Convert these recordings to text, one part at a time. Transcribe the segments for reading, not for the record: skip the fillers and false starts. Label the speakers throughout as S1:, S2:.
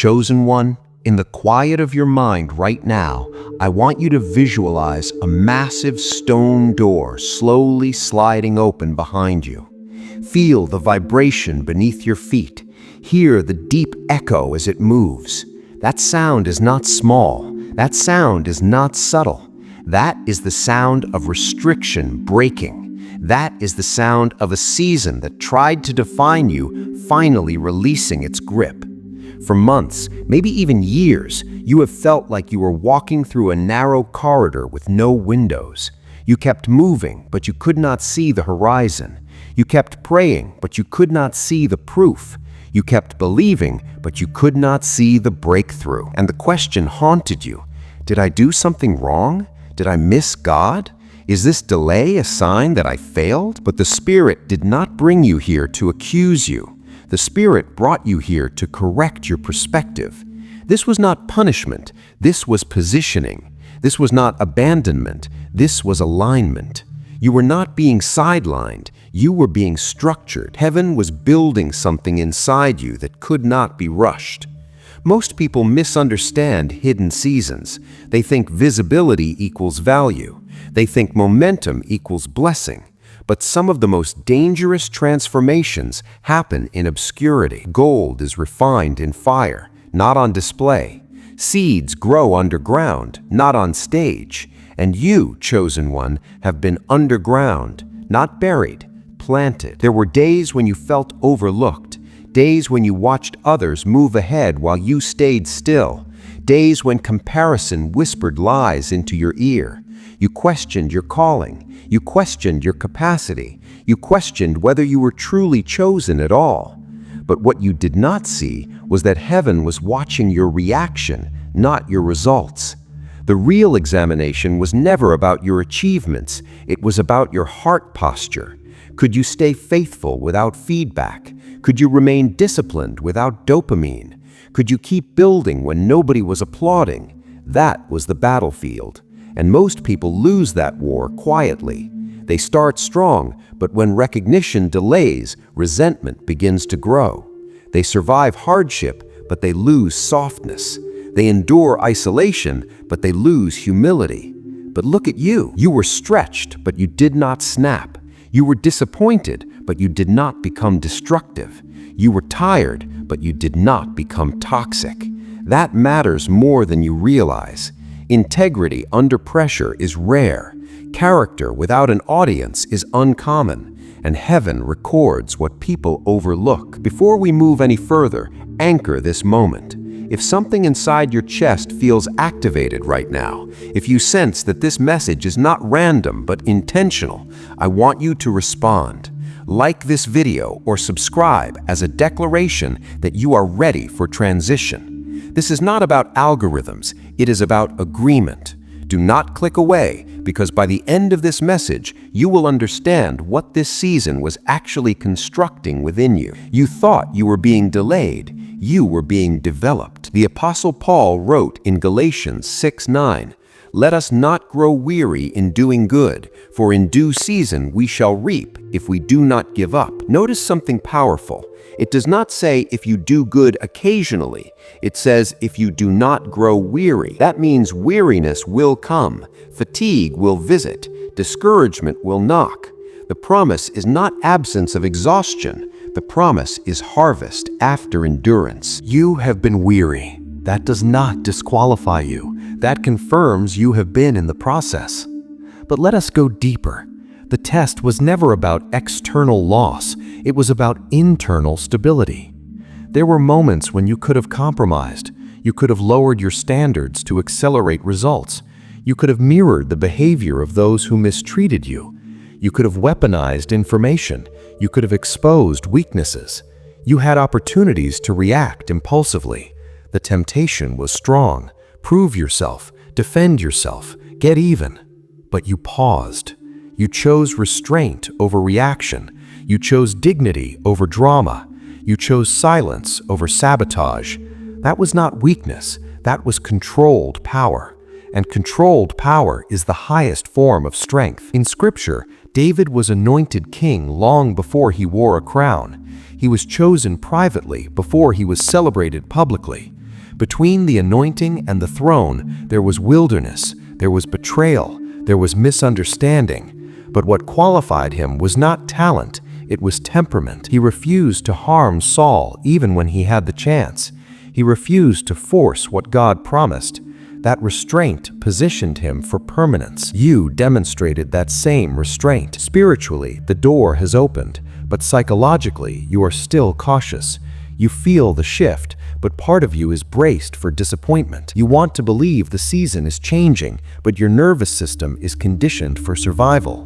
S1: Chosen one, in the quiet of your mind right now, I want you to visualize a massive stone door slowly sliding open behind you. Feel the vibration beneath your feet. Hear the deep echo as it moves. That sound is not small. That sound is not subtle. That is the sound of restriction breaking. That is the sound of a season that tried to define you finally releasing its grip. For months, maybe even years, you have felt like you were walking through a narrow corridor with no windows. You kept moving, but you could not see the horizon. You kept praying, but you could not see the proof. You kept believing, but you could not see the breakthrough. And the question haunted you. Did I do something wrong? Did I miss God? Is this delay a sign that I failed? But the Spirit did not bring you here to accuse you. The Spirit brought you here to correct your perspective. This was not punishment. This was positioning. This was not abandonment. This was alignment. You were not being sidelined. You were being structured. Heaven was building something inside you that could not be rushed. Most people misunderstand hidden seasons. They think visibility equals value. They think momentum equals blessing. But some of the most dangerous transformations happen in obscurity. Gold is refined in fire, not on display. Seeds grow underground, not on stage. And you, chosen one, have been underground, not buried, planted. There were days when you felt overlooked, days when you watched others move ahead while you stayed still, days when comparison whispered lies into your ear. You questioned your calling. You questioned your capacity. You questioned whether you were truly chosen at all. But what you did not see was that heaven was watching your reaction, not your results. The real examination was never about your achievements. It was about your heart posture. Could you stay faithful without feedback? Could you remain disciplined without dopamine? Could you keep building when nobody was applauding? That was the battlefield. And most people lose that war quietly. They start strong, but when recognition delays, resentment begins to grow. They survive hardship, but they lose softness. They endure isolation, but they lose humility. But look at you. You were stretched, but you did not snap. You were disappointed, but you did not become destructive. You were tired, but you did not become toxic. That matters more than you realize. Integrity under pressure is rare. Character without an audience is uncommon. And heaven records what people overlook. Before we move any further, anchor this moment. If something inside your chest feels activated right now, if you sense that this message is not random but intentional, I want you to respond. Like this video or subscribe as a declaration that you are ready for transition. This is not about algorithms, it is about agreement. Do not click away, because by the end of this message, you will understand what this season was actually constructing within you. You thought you were being delayed. You were being developed. The Apostle Paul wrote in Galatians 6:9, "Let us not grow weary in doing good, for in due season we shall reap if we do not give up." Notice something powerful. It does not say if you do good occasionally. It says if you do not grow weary. That means weariness will come, fatigue will visit, discouragement will knock. The promise is not absence of exhaustion. The promise is harvest after endurance. You have been weary. That does not disqualify you. That confirms you have been in the process. But let us go deeper. The test was never about external loss. It was about internal stability. There were moments when you could have compromised. You could have lowered your standards to accelerate results. You could have mirrored the behavior of those who mistreated you. You could have weaponized information. You could have exposed weaknesses. You had opportunities to react impulsively. The temptation was strong. Prove yourself, defend yourself, get even. But you paused. You chose restraint over reaction. You chose dignity over drama. You chose silence over sabotage. That was not weakness. That was controlled power. And controlled power is the highest form of strength. In Scripture, David was anointed king long before he wore a crown. He was chosen privately before he was celebrated publicly.
S2: Between the anointing and the throne, there was wilderness, there was betrayal, there was misunderstanding. But what qualified him was not talent, it was temperament. He refused to harm Saul even when he had the chance. He refused to force what God promised. That restraint positioned him for permanence. You demonstrated that same restraint. Spiritually, the door has opened, but psychologically, you are still cautious. You feel the shift, but part of you is braced for disappointment. You want to believe the season is changing, but your nervous system is conditioned for survival.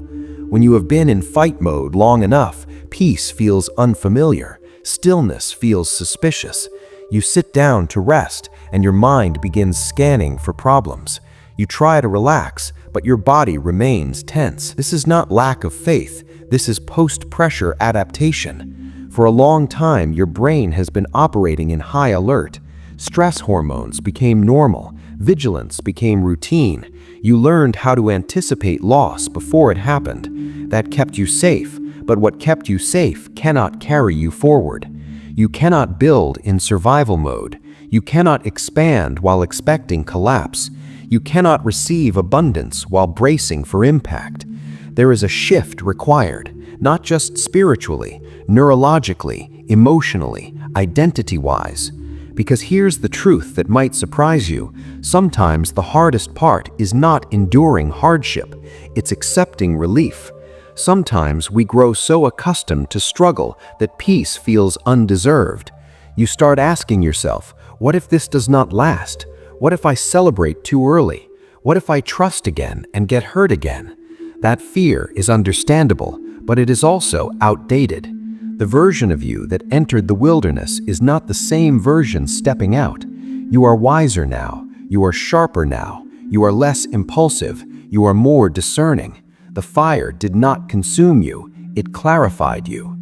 S2: When you have been in fight mode long enough, peace feels unfamiliar, stillness feels suspicious. You sit down to rest, and your mind begins scanning for problems. You try to relax, but your body remains tense. This is not lack of faith, this is post-pressure adaptation. For a long time, your brain has been operating in high alert. Stress hormones became normal, vigilance became routine. You learned how to anticipate loss before it happened. That kept you safe, but what kept you safe cannot carry you forward. You cannot build in survival mode. You cannot expand while expecting collapse. You cannot receive abundance while bracing for impact. There is a shift required, not just spiritually, neurologically, emotionally, identity-wise. Because here's the truth that might surprise you. Sometimes the hardest part is not enduring hardship, it's accepting relief. Sometimes we grow so accustomed to struggle that peace feels undeserved. You start asking yourself, what if this does not last? What if I celebrate too early? What if I trust again and get hurt again? That fear is understandable, but it is also outdated. The version of you that entered the wilderness is not the same version stepping out. You are wiser now. You are sharper now. You are less impulsive. You are more discerning. The fire did not consume you. It clarified you.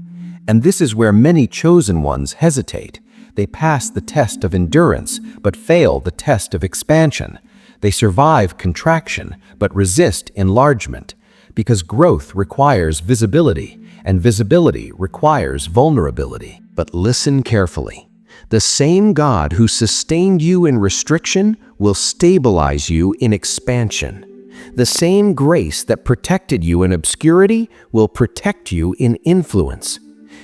S2: And this is where many chosen ones hesitate. They pass the test of endurance, but fail the test of expansion. They survive contraction, but resist enlargement. Because growth requires visibility, and visibility requires vulnerability. But listen carefully. The same God who sustained you in restriction will stabilize you in expansion. The same grace that protected you in obscurity will protect you in influence.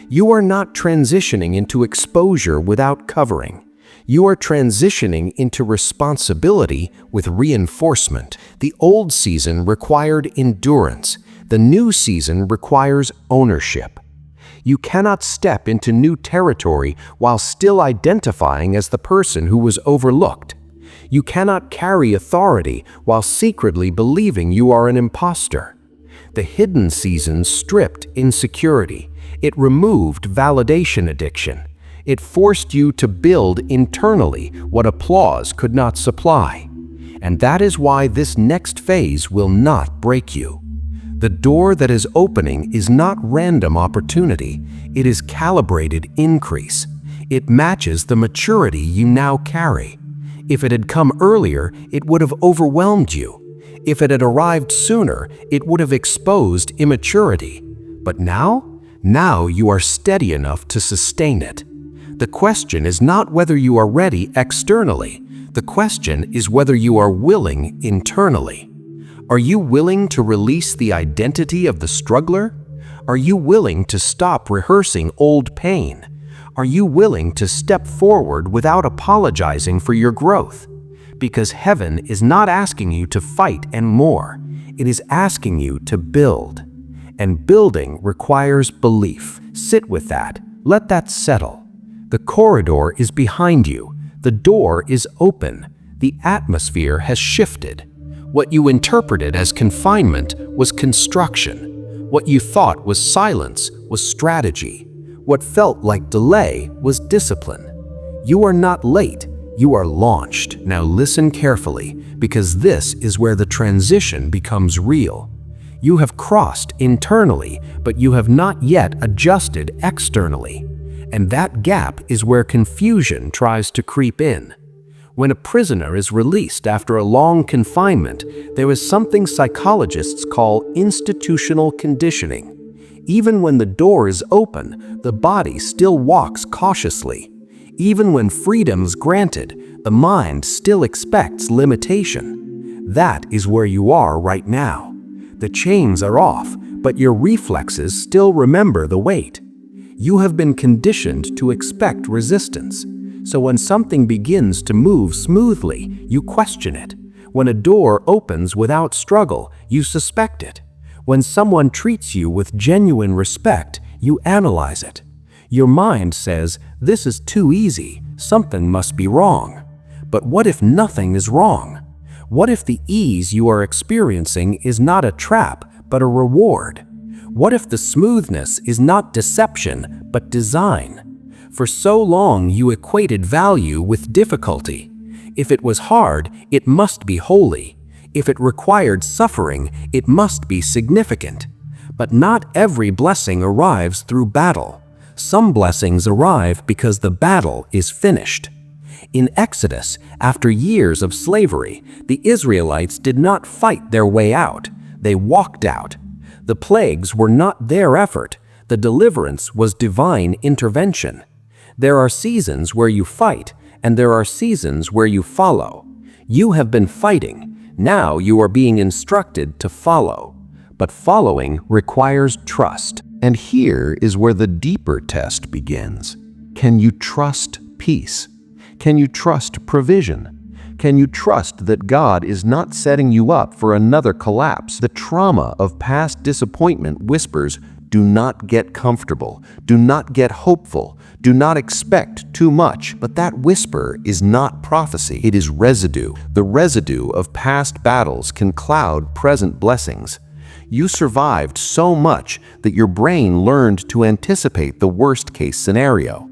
S2: You are not transitioning into exposure without covering. You are transitioning into responsibility with reinforcement. The old season required endurance. The new season requires ownership. You cannot step into new territory while still identifying as the person who was overlooked. You cannot carry authority while secretly believing you are an imposter. The hidden season stripped insecurity. It removed validation addiction. It forced you to build internally what applause could not supply. And that is why this next phase will not break you. The door that is opening is not random opportunity. It is calibrated increase. It matches the maturity you now carry. If it had come earlier, it would have overwhelmed you. If it had arrived sooner, it would have exposed immaturity. But now you are steady enough to sustain it. The question is not whether you are ready externally. The question is whether you are willing internally. Are you willing to release the identity of the struggler? Are you willing to stop rehearsing old pain? Are you willing to step forward without apologizing for your growth? Because heaven is not asking you to fight and more. It is asking you to build. And building requires belief. Sit with that. Let that settle. The corridor is behind you. The door is open. The atmosphere has shifted. What you interpreted as confinement was construction. What you thought was silence was strategy. What felt like delay was discipline. You are not late. You are launched. Now listen carefully, because this is where the transition becomes real. You have crossed internally, but you have not yet adjusted externally. And that gap is where confusion tries to creep in. When a prisoner is released after a long confinement, there is something psychologists call institutional conditioning. Even when the door is open, the body still walks cautiously. Even when freedom's granted, the mind still expects limitation. That is where you are right now. The chains are off, but your reflexes still remember the weight. You have been conditioned to expect resistance. So when something begins to move smoothly, you question it. When a door opens without struggle, you suspect it. When someone treats you with genuine respect, you analyze it. Your mind says, "This is too easy, something must be wrong." But what if nothing is wrong? What if the ease you are experiencing is not a trap, but a reward? What if the smoothness is not deception, but design? For so long you equated value with difficulty. If it was hard, it must be holy. If it required suffering, it must be significant. But not every blessing arrives through battle. Some blessings arrive because the battle is finished. In Exodus, after years of slavery, the Israelites did not fight their way out. They walked out. The plagues were not their effort. The deliverance was divine intervention. There are seasons where you fight, and there are seasons where you follow. You have been fighting. Now you are being instructed to follow. But following requires trust.
S1: And here is where the deeper test begins. Can you trust peace? Can you trust provision? Can you trust that God is not setting you up for another collapse? The trauma of past disappointment whispers, do not get comfortable, do not get hopeful, do not expect too much. But that whisper is not prophecy, it is residue. The residue of past battles can cloud present blessings. You survived so much that your brain learned to anticipate the worst-case scenario.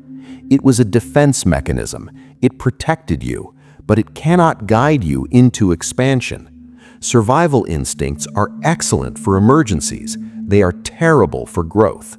S1: It was a defense mechanism. It protected you, but it cannot guide you into expansion. Survival instincts are excellent for emergencies. They are terrible for growth.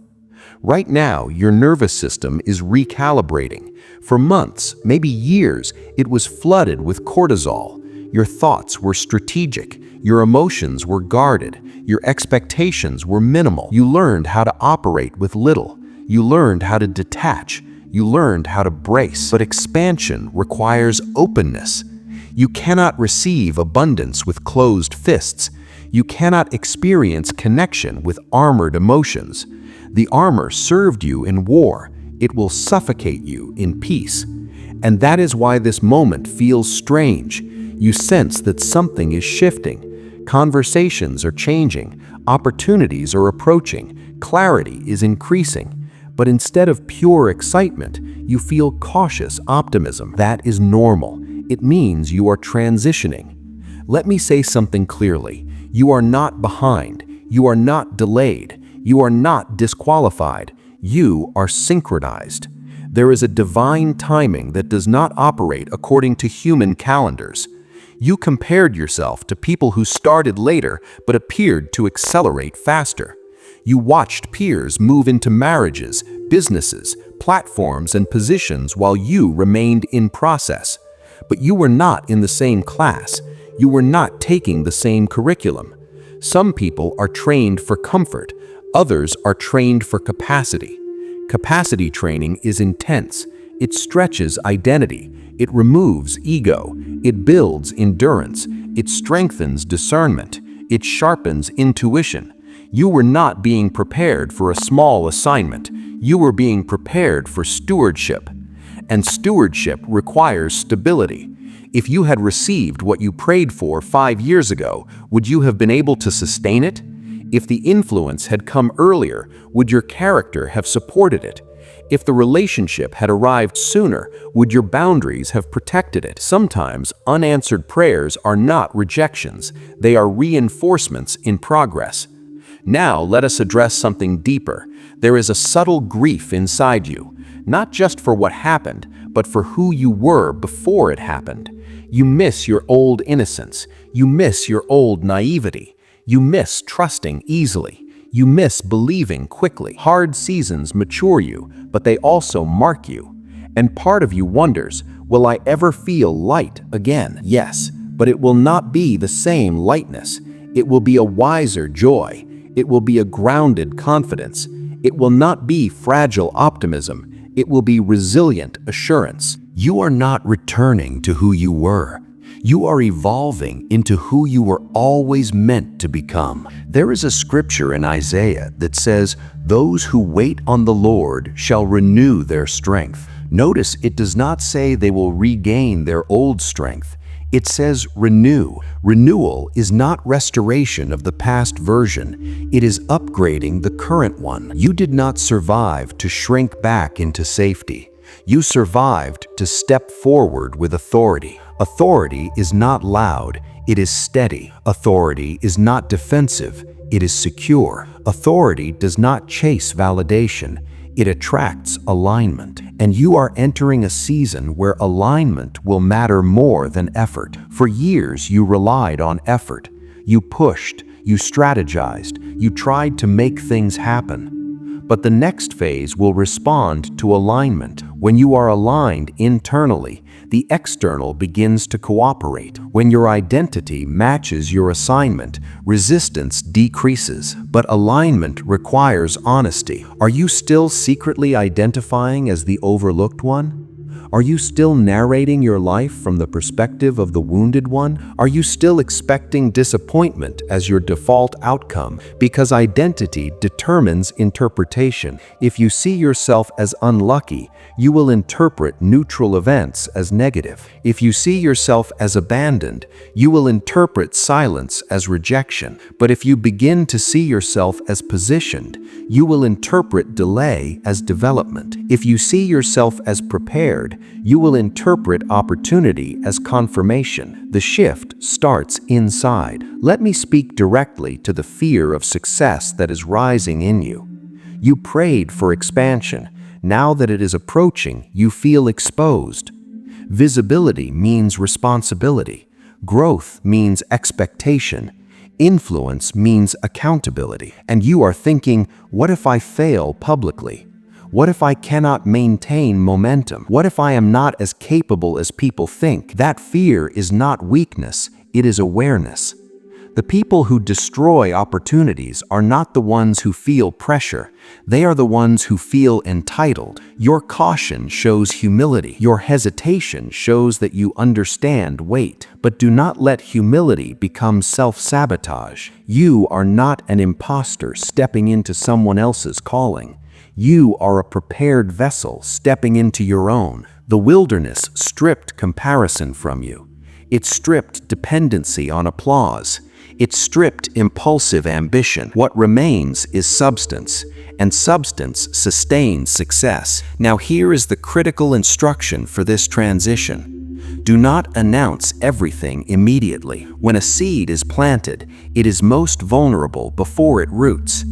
S1: Right now, your nervous system is recalibrating. For months, maybe years, it was flooded with cortisol. Your thoughts were strategic. Your emotions were guarded. Your expectations were minimal. You learned how to operate with little. You learned how to detach. You learned how to brace. But expansion requires openness. You cannot receive abundance with closed fists. You cannot experience connection with armored emotions. The armor served you in war. It will suffocate you in peace. And that is why this moment feels strange. You sense that something is shifting. Conversations are changing. Opportunities are approaching. Clarity is increasing. But instead of pure excitement, you feel cautious optimism. That is normal. It means you are transitioning. Let me say something clearly. You are not behind. You are not delayed. You are not disqualified. You are synchronized. There is a divine timing that does not operate according to human calendars. You compared yourself to people who started later but appeared to accelerate faster. You watched peers move into marriages, businesses, platforms, and positions while you remained in process. But you were not in the same class. You were not taking the same curriculum. Some people are trained for comfort. Others are trained for capacity. Capacity training is intense. It stretches identity. It removes ego. It builds endurance. It strengthens discernment. It sharpens intuition. You were not being prepared for a small assignment. You were being prepared for stewardship. And stewardship requires stability. If you had received what you prayed for 5 years ago, would you have been able to sustain it? If the influence had come earlier, would your character have supported it? If the relationship had arrived sooner, would your boundaries have protected it? Sometimes unanswered prayers are not rejections. They are reinforcements in progress. Now let us address something deeper. There is a subtle grief inside you, not just for what happened, but for who you were before it happened. You miss your old innocence. You miss your old naivety. You miss trusting easily. You miss believing quickly. Hard seasons mature you, but they also mark you. And part of you wonders, will I ever feel light again? Yes, but it will not be the same lightness. It will be a wiser joy. It will be a grounded confidence. It will not be fragile optimism.
S2: It will be resilient assurance. You are not returning to who you were. You are evolving into who you were always meant to become. There is a scripture in Isaiah that says, "Those who wait on the Lord shall renew their strength." Notice it does not say they will regain their old strength. It says renew. Renewal is not restoration of the past version. It is upgrading the current one. You did not survive to shrink back into safety. You survived to step forward with authority. Authority is not loud, it is steady. Authority is not defensive, it is secure. Authority does not chase validation, it attracts alignment. And you are entering a season where alignment will matter more than effort. For years, you relied on effort. You pushed, you strategized, you tried to make things happen. But the next phase will respond to alignment. When you are aligned internally, the external begins to cooperate. When your identity matches your assignment, resistance decreases. But alignment requires honesty. Are you still secretly identifying as the overlooked one? Are you still narrating your life from the perspective of the wounded one? Are you still expecting disappointment as your default outcome? Because identity determines interpretation. If you see yourself as unlucky, you will interpret neutral events as negative. If you see yourself as abandoned, you will interpret silence as rejection. But if you begin to see yourself as positioned, you will interpret delay as development. If you see yourself as prepared, you will interpret opportunity as confirmation. The shift starts inside. Let me speak directly to the fear of success that is rising in you. You prayed for expansion. Now that it is approaching, you feel exposed. Visibility means responsibility. Growth means expectation. Influence means accountability. And you are thinking, what if I fail publicly? What if I cannot maintain momentum? What if I am not as capable as people think? That fear is not weakness, it is awareness. The people who destroy opportunities are not the ones who feel pressure. They are the ones who feel entitled. Your caution shows humility. Your hesitation shows that you understand weight. But do not let humility become self-sabotage. You are not an imposter stepping into someone else's calling. You are a prepared vessel stepping into your own. The wilderness stripped comparison from you. It stripped dependency on applause. It stripped impulsive ambition. What remains is substance, and substance sustains success. Now here is the critical instruction for this transition. Do not announce everything immediately. When a seed is planted, it is most vulnerable before it roots.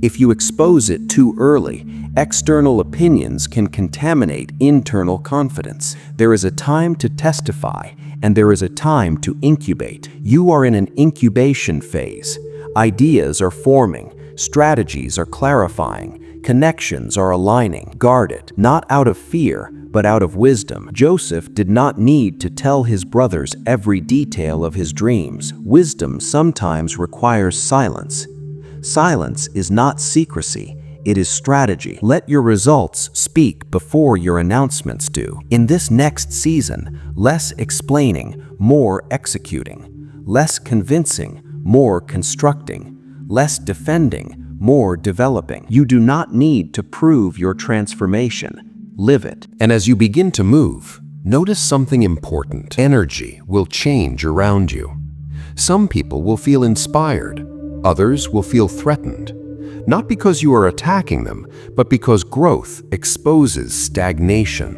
S2: If you expose it too early, external opinions can contaminate internal confidence. There is a time to testify, and there is a time to incubate. You are in an incubation phase. Ideas are forming, strategies are clarifying, connections are aligning. Guard it, not out of fear, but out of wisdom. Joseph did not need to tell his brothers every detail of his dreams. Wisdom sometimes requires silence. Silence is not secrecy, it is strategy. Let your results speak before your announcements do. In this next season, less explaining, more executing. Less convincing, more constructing. Less defending, more developing. You do not need to prove your transformation. Live it.
S3: And as you begin to move, notice something important. Energy will change around you. Some people will feel inspired. Others will feel threatened, not because you are attacking them, but because growth exposes stagnation.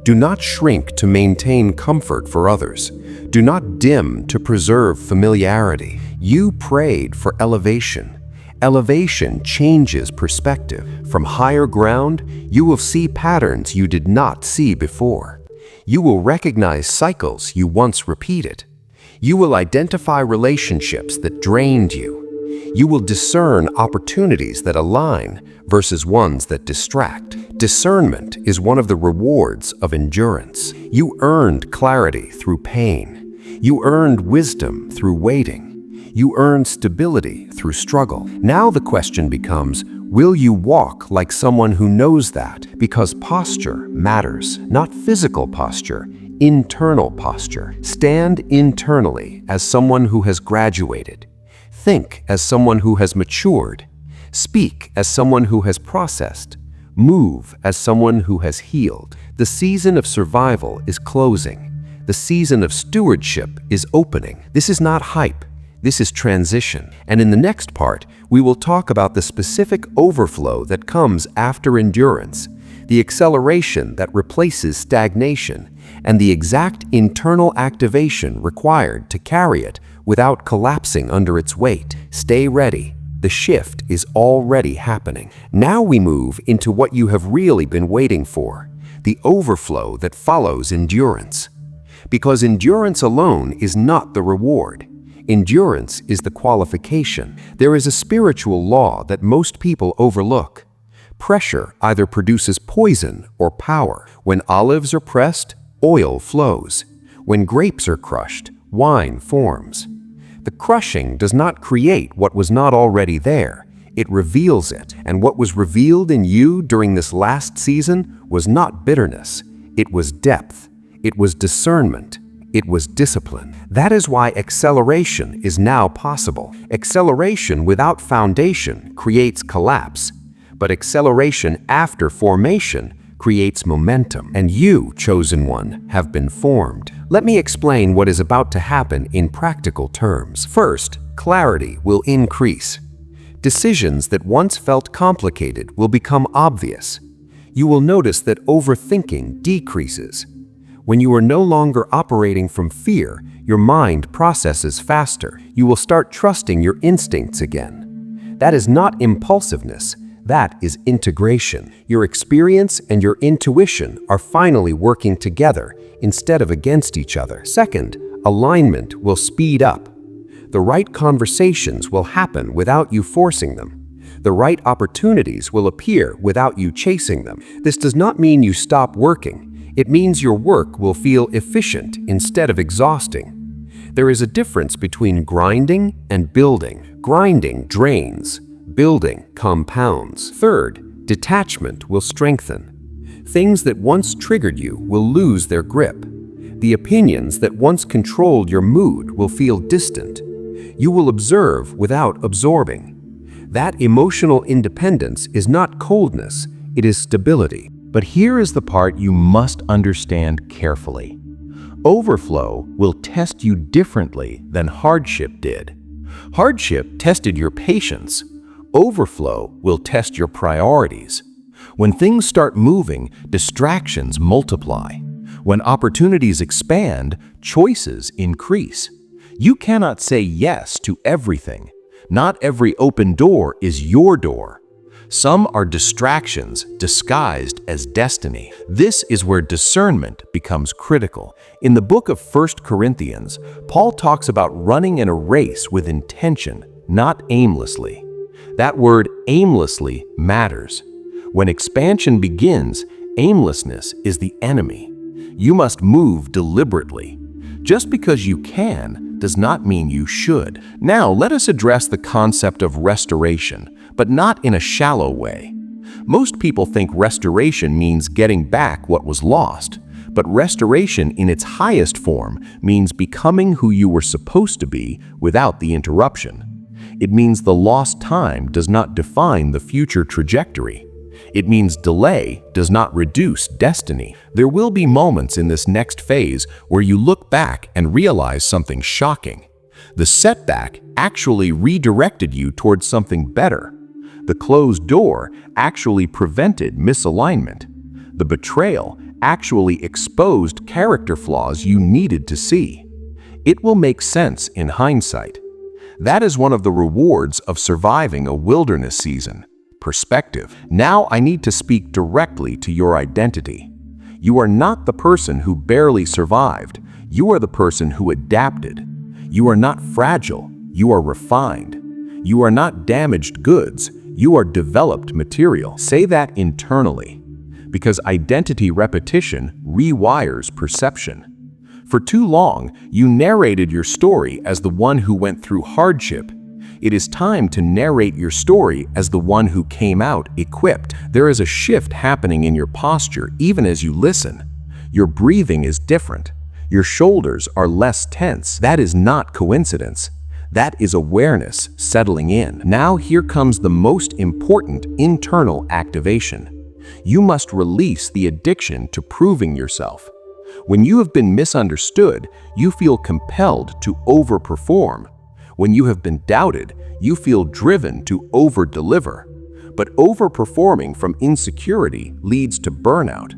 S3: Do not shrink to maintain comfort for others. Do not dim to preserve familiarity. You prayed for elevation. Elevation changes perspective. From higher ground, you will see patterns you did not see before. You will recognize cycles you once repeated. You will identify relationships that drained you. You will discern opportunities that align versus ones that distract. Discernment is one of the rewards of endurance. You earned clarity through pain. You earned wisdom through waiting. You earned stability through struggle. Now the question becomes, Will you walk like someone who knows that? Because posture matters, not physical posture, internal posture. Stand internally as someone who has graduated. Think as someone who has matured. Speak as someone who has processed. Move as someone who has healed. The season of survival is closing. The season of stewardship is opening. This is not hype. This is transition. And in the next part, we will talk about the specific overflow that comes after endurance, the acceleration that replaces stagnation, and the exact internal activation required to carry it without collapsing under its weight. Stay ready. The shift is already happening. Now we move into what you have really been waiting for, the overflow that follows endurance. Because endurance alone is not the reward. Endurance is the qualification. There is a spiritual law that most people overlook. Pressure either produces poison or power. When olives are pressed, oil flows. When grapes are crushed, wine forms. The crushing does not create what was not already there. It reveals it. And what was revealed in you during this last season was not bitterness. It was depth. It was discernment. It was discipline. That is why acceleration is now possible. Acceleration without foundation creates collapse, but acceleration after formation creates momentum. And you, chosen one, have been formed. Let me explain what is about to happen in practical terms. First, clarity will increase. Decisions that once felt complicated will become obvious. You will notice that overthinking decreases. When you are no longer operating from fear, your mind processes faster. You will start trusting your instincts again. That is not impulsiveness. That is integration. Your experience and your intuition are finally working together instead of against each other. Second, alignment will speed up. The right conversations will happen without you forcing them. The right opportunities will appear without you chasing them. This does not mean you stop working. It means your work will feel efficient instead of exhausting. There is a difference between grinding and building. Grinding drains. Building compounds. Third, detachment will strengthen. Things that once triggered you will lose their grip. The opinions that once controlled your mood will feel distant. You will observe without absorbing. That emotional independence is not coldness, it is stability.
S2: But here is the part you must understand carefully. Overflow will test you differently than hardship did. Hardship tested your patience. Overflow will test your priorities. When things start moving, distractions multiply. When opportunities expand, choices increase. You cannot say yes to everything. Not every open door is your door. Some are distractions disguised as destiny. This is where discernment becomes critical. In the book of 1 Corinthians, Paul talks about running in a race with intention, not aimlessly. That word aimlessly matters. When expansion begins, aimlessness is the enemy. You must move deliberately. Just because you can does not mean you should. Now, let us address the concept of restoration, but not in a shallow way. Most people think restoration means getting back what was lost, but restoration in its highest form means becoming who you were supposed to be without the interruption. It means the lost time does not define the future trajectory. It means delay does not reduce destiny. There will be moments in this next phase where you look back and realize something shocking. The setback actually redirected you towards something better. The closed door actually prevented misalignment. The betrayal actually exposed character flaws you needed to see. It will make sense in hindsight. That is one of the rewards of surviving a wilderness season. Perspective. Now I need to speak directly to your identity. You are not the person who barely survived. You are the person who adapted. You are not fragile. You are refined. You are not damaged goods. You are developed material. Say that internally, because identity repetition rewires perception. For too long, you narrated your story as the one who went through hardship. It is time to narrate your story as the one who came out equipped. There is a shift happening in your posture even as you listen. Your breathing is different. Your shoulders are less tense. That is not coincidence. That is awareness settling in. Now here comes the most important internal activation. You must release the addiction to proving yourself. When you have been misunderstood, you feel compelled to overperform. When you have been doubted, you feel driven to over-deliver. But overperforming from insecurity leads to burnout.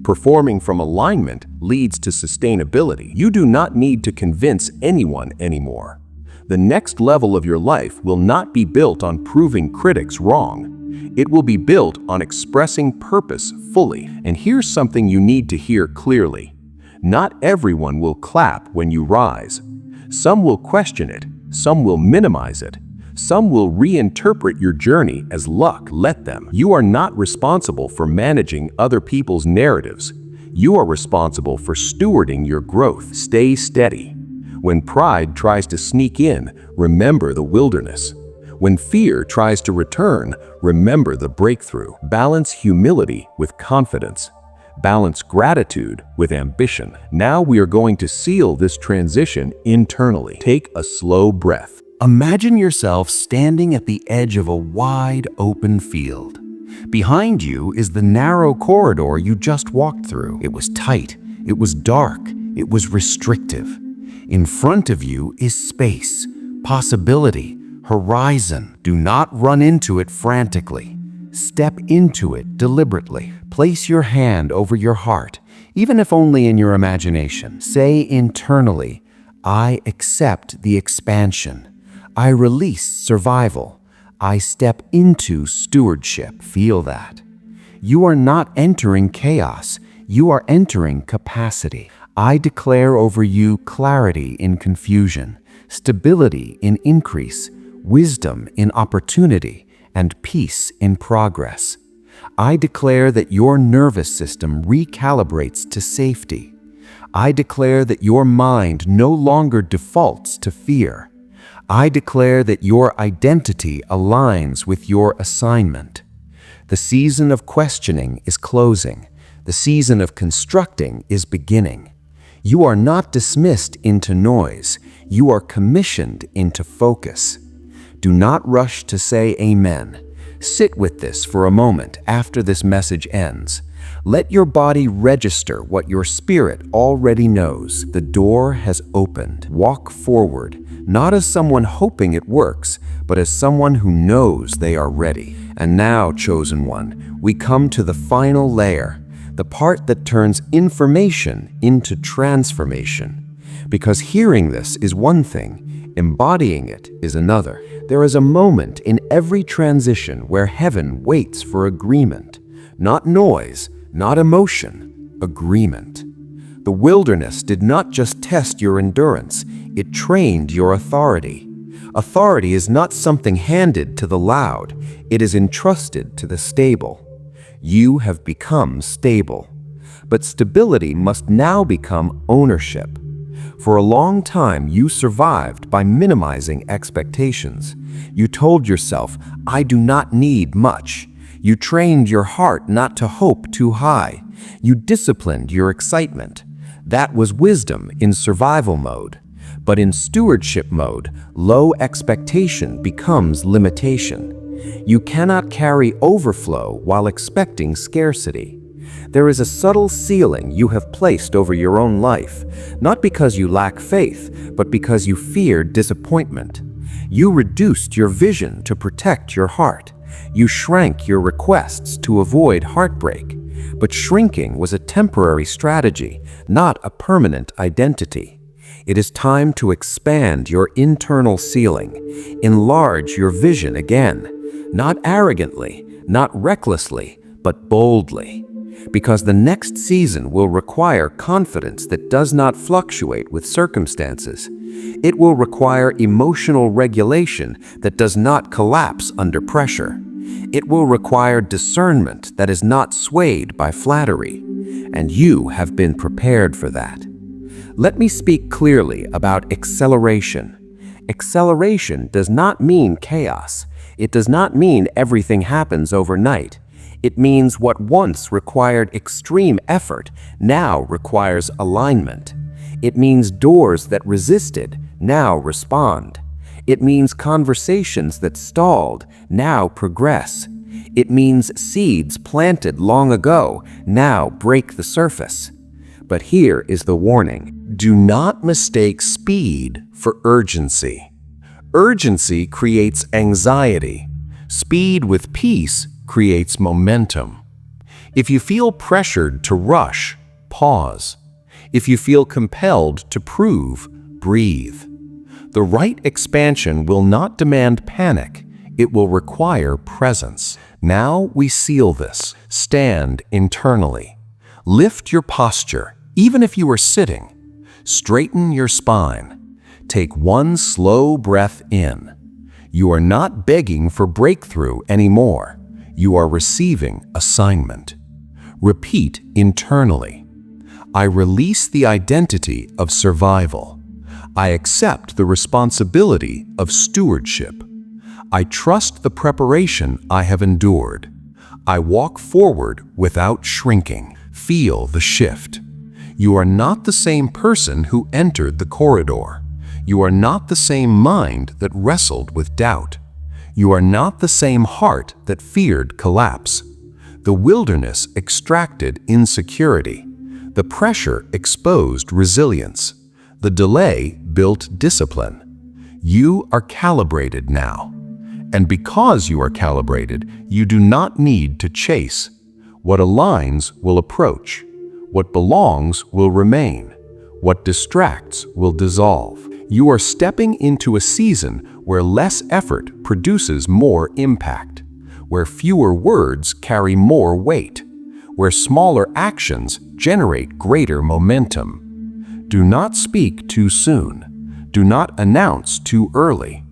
S2: Performing from alignment leads to sustainability. You do not need to convince anyone anymore. The next level of your life will not be built on proving critics wrong. It will be built on expressing purpose fully. And here's something you need to hear clearly. Not everyone will clap when you rise. Some will question it. Some will minimize it. Some will reinterpret your journey as luck. Let them. You are not responsible for managing other people's narratives. You are responsible for stewarding your growth. Stay steady. When pride tries to sneak in, remember the wilderness. When fear tries to return, remember the breakthrough. Balance humility with confidence. Balance gratitude with ambition. Now we are going to seal this transition internally. Take a slow breath. Imagine yourself standing at the edge of a wide open field. Behind you is the narrow corridor you just walked through. It was tight. It was dark. It was restrictive. In front of you is space, possibility, horizon. Do not run into it frantically. Step into it deliberately. Place your hand over your heart, even if only in your imagination. Say internally, I accept the expansion. I release survival. I step into stewardship. Feel that. You are not entering chaos. You are entering capacity. I declare over you clarity in confusion, stability in increase, wisdom in opportunity, and peace in progress. I declare that your nervous system recalibrates to safety. I declare that your mind no longer defaults to fear. I declare that your identity aligns with your assignment. The season of questioning is closing. The season of constructing is beginning. You are not dismissed into noise. You are commissioned into focus. Do not rush to say amen. Sit with this for a moment after this message ends. Let your body register what your spirit already knows. The door has opened. Walk forward, not as someone hoping it works, but as someone who knows they are ready. And now, chosen one, we come to the final layer, the part that turns information into transformation. Because hearing this is one thing, embodying it is another. There is a moment in every transition where heaven waits for agreement. Not noise, not emotion, agreement. The wilderness did not just test your endurance, it trained your authority. Authority is not something handed to the loud, it is entrusted to the stable. You have become stable. But stability must now become ownership. For a long time, you survived by minimizing expectations. You told yourself, I do not need much. You trained your heart not to hope too high. You disciplined your excitement. That was wisdom in survival mode. But in stewardship mode, low expectation becomes limitation. You cannot carry overflow while expecting scarcity. There is a subtle ceiling you have placed over your own life, not because you lack faith, but because you feared disappointment. You reduced your vision to protect your heart. You shrank your requests to avoid heartbreak. But shrinking was a temporary strategy, not a permanent identity. It is time to expand your internal ceiling, enlarge your vision again, not arrogantly, not recklessly, but boldly. Because the next season will require confidence that does not fluctuate with circumstances. It will require emotional regulation that does not collapse under pressure. It will require discernment that is not swayed by flattery. And you have been prepared for that. Let me speak clearly about acceleration. Acceleration does not mean chaos. It does not mean everything happens overnight. It means what once required extreme effort now requires alignment. It means doors that resisted now respond. It means conversations that stalled now progress. It means seeds planted long ago now break the surface. But here is the warning.
S3: Do not mistake speed for urgency. Urgency creates anxiety. Speed with peace creates momentum. If you feel pressured to rush, pause. If you feel compelled to prove, breathe. The right expansion will not demand panic. It will require presence. Now we seal this. Stand internally. Lift your posture, even if you are sitting. Straighten your spine. Take one slow breath in. You are not begging for breakthrough anymore. You are receiving assignment. Repeat internally. I release the identity of survival. I accept the responsibility of stewardship. I trust the preparation I have endured. I walk forward without shrinking. Feel the shift. You are not the same person who entered the corridor. You are not the same mind that wrestled with doubt. You are not the same heart that feared collapse. The wilderness extracted insecurity. The pressure exposed resilience. The delay built discipline. You are calibrated now. And because you are calibrated, you do not need to chase. What aligns will approach. What belongs will remain. What distracts will dissolve. You are stepping into a season where less effort produces more impact, where fewer words carry more weight, where smaller actions generate greater momentum. Do not speak too soon. Do not announce too early.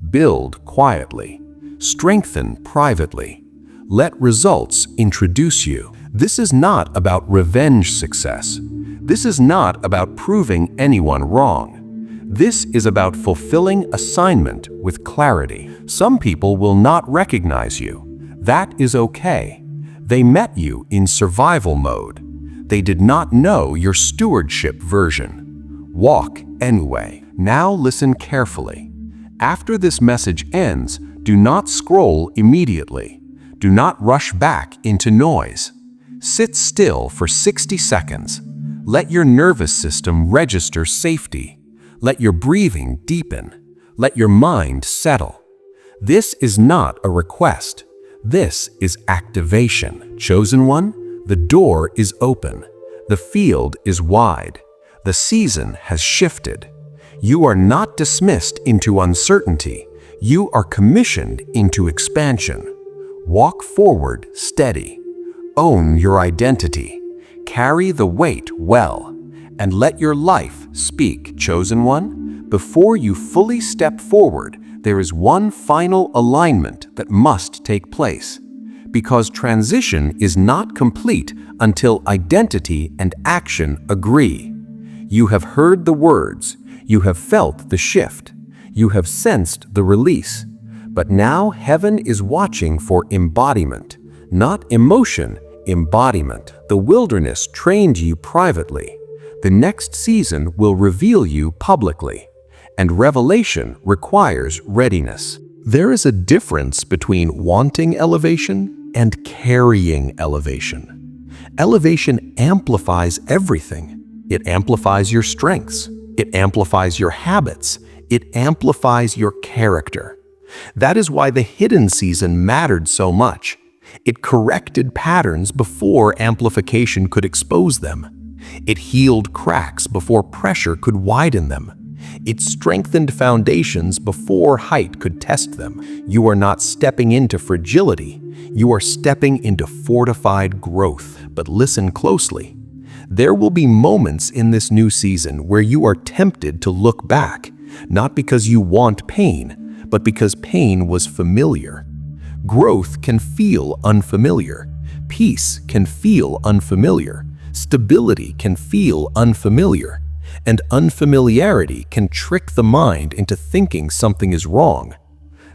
S3: Build quietly. Strengthen privately. Let results introduce you. This is not about revenge success. This is not about proving anyone wrong. This is about fulfilling assignment with clarity. Some people will not recognize you. That is okay. They met you in survival mode. They did not know your stewardship version. Walk anyway. Now listen carefully. After this message ends, do not scroll immediately. Do not rush back into noise. Sit still for 60 seconds. Let your nervous system register safety. Let your breathing deepen. Let your mind settle. This is not a request. This is activation. Chosen one, the door is open. The field is wide. The season has shifted. You are not dismissed into uncertainty. You are commissioned into expansion. Walk forward steady. Own your identity. Carry the weight well. And let your life speak. Chosen one, before you fully step forward, there is one final alignment that must take place. Because transition is not complete until identity and action agree. You have heard the words. You have felt the shift. You have sensed the release. But now heaven is watching for embodiment, not emotion, embodiment. The wilderness trained you privately. The next season will reveal you publicly. And revelation requires readiness. There is a difference between wanting elevation and carrying elevation. Elevation amplifies everything. It amplifies your strengths. It amplifies your habits. It amplifies your character. That is why the hidden season mattered so much. It corrected patterns before amplification could expose them. It healed cracks before pressure could widen them. It strengthened foundations before height could test them. You are not stepping into fragility. You are stepping into fortified growth. But listen closely. There will be moments in this new season where you are tempted to look back, not because you want pain, but because pain was familiar. Growth can feel unfamiliar. Peace can feel unfamiliar. Stability can feel unfamiliar.
S2: And unfamiliarity can trick the mind into thinking something is wrong.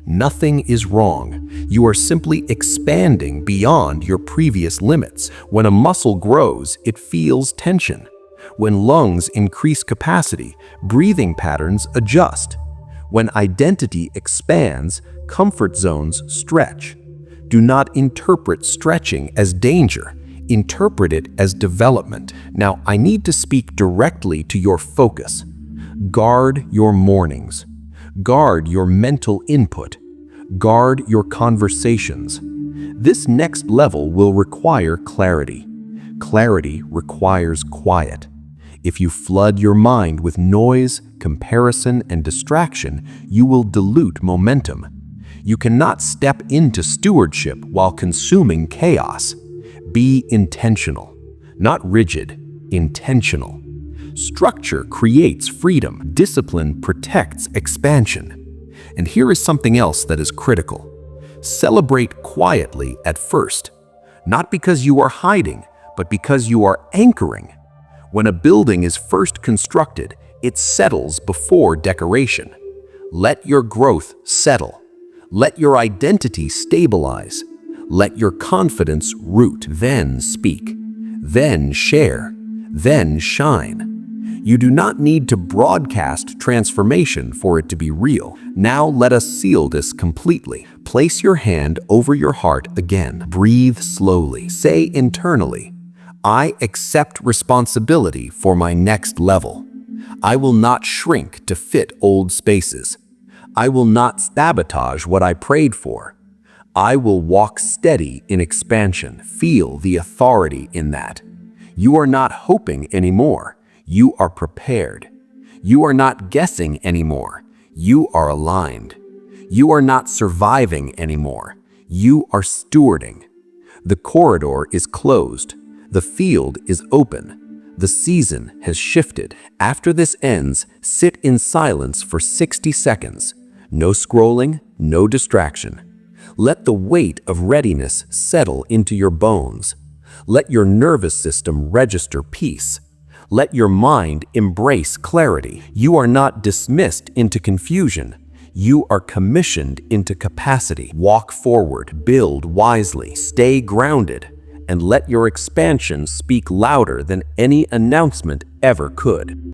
S2: Nothing is wrong. You are simply expanding beyond your previous limits. When a muscle grows, it feels tension. When lungs increase capacity, breathing patterns adjust. When identity expands, comfort zones stretch. Do not interpret stretching as danger. Interpret it as development. Now, I need to speak directly to your focus. Guard your mornings. Guard your mental input. Guard your conversations. This next level will require clarity. Clarity requires quiet. If you flood your mind with noise, comparison, and distraction, you will dilute momentum. You cannot step into stewardship while consuming chaos. Be intentional, not rigid, intentional. Structure creates freedom. Discipline protects expansion. And here is something else that is critical. Celebrate quietly at first, not because you are hiding, but because you are anchoring. When a building is first constructed, it settles before decoration. Let your growth settle. Let your identity stabilize. Let your confidence root. Then speak. Then share. Then shine. You do not need to broadcast transformation for it to be real. Now let us seal this completely. Place your hand over your heart again. Breathe slowly. Say internally, I accept responsibility for my next level. I will not shrink to fit old spaces. I will not sabotage what I prayed for. I will walk steady in expansion. Feel the authority in that. You are not hoping anymore. You are prepared. You are not guessing anymore. You are aligned. You are not surviving anymore. You are stewarding. The corridor is closed. The field is open. The season has shifted. After this ends, sit in silence for 60 seconds. No scrolling, no distraction. Let the weight of readiness settle into your bones. Let your nervous system register peace. Let your mind embrace clarity. You are not dismissed into confusion. You are commissioned into capacity. Walk forward, build wisely, stay grounded, and let your expansion speak louder than any announcement ever could.